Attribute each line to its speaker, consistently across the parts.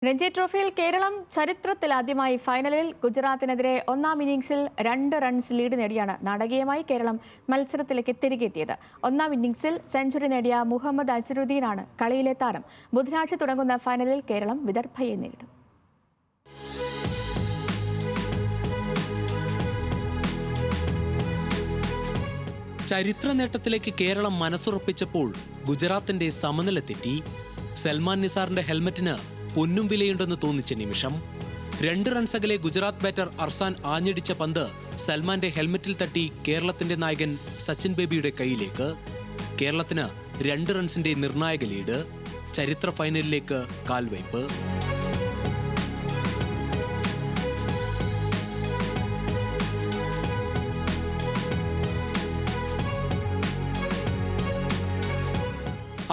Speaker 1: രഞ്ജി ട്രോഫിയിൽ കേരളം ചരിത്രത്തിലാദ്യമായി ഫൈനലിൽ ഗുജറാത്തിനെതിരെ ഒന്നാം ഇന്നിംഗ്സിൽ 2 റൺസ് ലീഡ് നേടിയാണ് നാടകീയമായി കേരളം മത്സരത്തിലേക്ക് തിരികെ എത്തിയത്. ഒന്നാം ഇന്നിംഗ്സിൽ സെഞ്ചുറി നേടിയ മുഹമ്മദ് അസറുദ്ദീനാണ് കളിയിലെ താരം. ബുധനാഴ്ച തുടങ്ങുന്ന ഫൈനലിൽ കേരളം വിദർഭയെ നേരിടും.
Speaker 2: ചരിത്ര നേട്ടത്തിലേക്ക് കേരളം മനസ്സുറപ്പിച്ചപ്പോൾ ഗുജറാത്തിന്റെ സമനില തെറ്റി. സൽമാൻ നിസാറിന്റെ ഹെൽമറ്റിന് പൊന്നും വിലയുണ്ടെന്ന് തോന്നിച്ച നിമിഷം 2 റൺസ് അകലെ ഗുജറാത്ത് ബാറ്റർ അർസാൻ ആഞ്ഞടിച്ച പന്ത് സൽമാന്റെ ഹെൽമറ്റിൽ തട്ടി കേരളത്തിന്റെ നായകൻ സച്ചിൻ ബേബിയുടെ കൈയിലേക്ക്. കേരളത്തിന് 2 റൺസിന്റെ നിർണായക ലീഡ്. ചരിത്ര ഫൈനലിലേക്ക് കാൽവയ്പ്.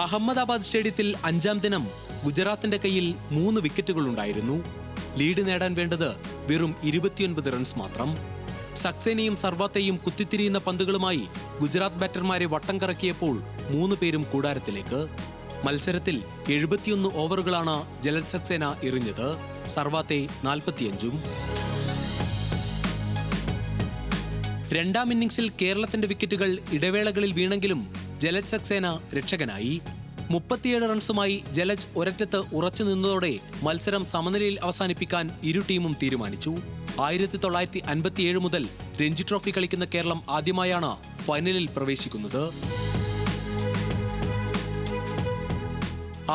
Speaker 2: അഹമ്മദാബാദ് സ്റ്റേഡിയത്തിൽ 5-ാം ദിനം ഗുജറാത്തിന്റെ കയ്യിൽ 3 വിക്കറ്റുകളുണ്ടായിരുന്നു. ലീഡ് നേടാൻ വേണ്ടത് വെറും 29 റൺസ് മാത്രം. സക്സേനയും സർവാത്തെയും കുത്തിത്തിരിയുന്ന പന്തുകളുമായി ഗുജറാത്ത് ബാറ്റർമാരെ വട്ടം കറക്കിയപ്പോൾ 3 പേരും കൂടാരത്തിലേക്ക്. മത്സരത്തിൽ 71 ഓവറുകളാണ് ജലജ് സക്സേന എറിഞ്ഞത്. സർവാത്തെ 45-ഉം. 2ാം ഇന്നിംഗ്സിൽ കേരളത്തിന്റെ വിക്കറ്റുകൾ ഇടവേളകളിൽ വീണെങ്കിലും ജലജ് സക്സേന രക്ഷകനായി. 37 റൺസുമായി ജലജ് ഒരറ്റത്ത് ഉറച്ചു നിന്നതോടെ മത്സരം സമനിലയിൽ അവസാനിപ്പിക്കാൻ ഇരു ടീമും തീരുമാനിച്ചു. 1957 മുതൽ രഞ്ജി ട്രോഫി കളിക്കുന്ന കേരളം ആദ്യമായാണ് ഫൈനലിൽ പ്രവേശിക്കുന്നത്.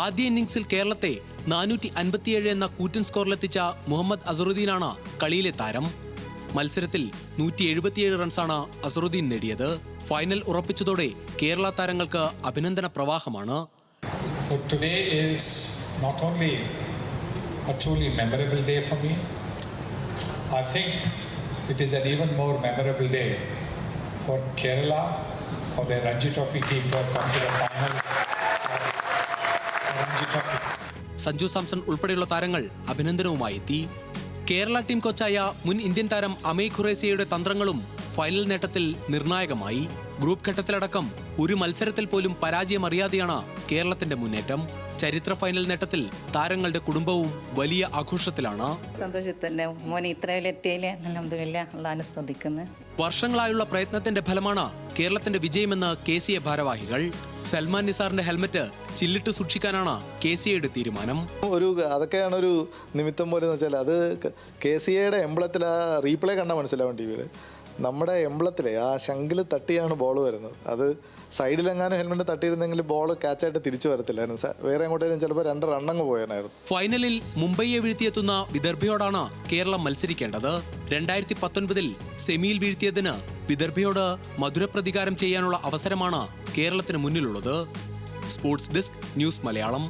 Speaker 2: ആദ്യ ഇന്നിംഗ്സിൽ കേരളത്തെ 457 എന്ന കൂറ്റൻ സ്കോറിലെത്തിച്ച മുഹമ്മദ് അസറുദ്ദീനാണ് കളിയിലെ താരം. മത്സരത്തിൽ 177 റൺസാണ് അസറുദ്ദീൻ നേടിയത്. ഫൈനൽ ഉറപ്പിച്ചതോടെ കേരള താരങ്ങൾക്ക് അഭിനന്ദന പ്രവാഹമാണ്.
Speaker 3: So today is not only a truly memorable day for me, I think it is an even more memorable day for Kerala, for their Ranji Trophy team to have come to the final of Ranji Trophy.
Speaker 2: Sanju Samson ഉൾപ്പെടെയുള്ള താരങ്ങൾ അഭിനന്ദനവുമായി എത്തി. Kerala team കോച്ചായ മുൻ Indian താരം അമേയ് ഖുറേസിയയുടെ തന്ത്രങ്ങളും final നേട്ടത്തിൽ നിർണായകമായി. Group ഘട്ടത്തിലടക്കം ഒരു മത്സരത്തിൽ പോലും പരാജയമറിയാതെയാണ് കേരളത്തിന്റെ മുന്നേറ്റം. ചരിത്ര ഫൈനൽ നേട്ടത്തിൽ താരങ്ങളുടെ കുടുംബവും വലിയ ആഘോഷത്തിലാണ്. വർഷങ്ങളായുള്ള പ്രയത്നത്തിന്റെ ഫലമാണ് കേരളത്തിന്റെ വിജയമെന്ന് KCA ഭാരവാഹികൾ. സൽമാൻ നിസാറിന്റെ ഹെൽമറ്റ് ചില്ലിട്ട് സൂക്ഷിക്കാനാണ് KCAയുടെ തീരുമാനം.
Speaker 4: അതൊക്കെയാണ് ഒരു നിമിത്തം പോലെ വെച്ചാൽ അത് KCAയുടെ എംബ്ലത്തിൽ ആ റീപ്ലേ കണ്ടാൽ മനസ്സിലാവും. ടി വിയിൽ നമ്മുടെ എംബ്ലത്തിലെ ആ ശംഖിൽ തട്ടിയാണ് ബോൾ വരുന്നത്. അത് സൈഡിലെങ്ങാനും ഹെൽമെറ്റ് തട്ടിയിരുന്നെങ്കിൽ ബോൾ ക്യാച്ചായിട്ട് തിരിച്ചു വരത്തില്ലായിരുന്നു. വേറെ എങ്ങോട്ടേലും ചിലപ്പോൾ 2 റണ്ണങ്ങ് പോയായിരുന്നു.
Speaker 2: ഫൈനലിൽ മുംബൈയെ വീഴ്ത്തിയെത്തുന്ന വിദർഭയോടാണ് കേരളം മത്സരിക്കേണ്ടത്. 2019 സെമിയിൽ വീഴ്ത്തിയതിന് വിദർഭയോട് മധുരപ്രതികാരം ചെയ്യാനുള്ള അവസരമാണ് കേരളത്തിന് മുന്നിലുള്ളത്. Sports desk, news Malayalam.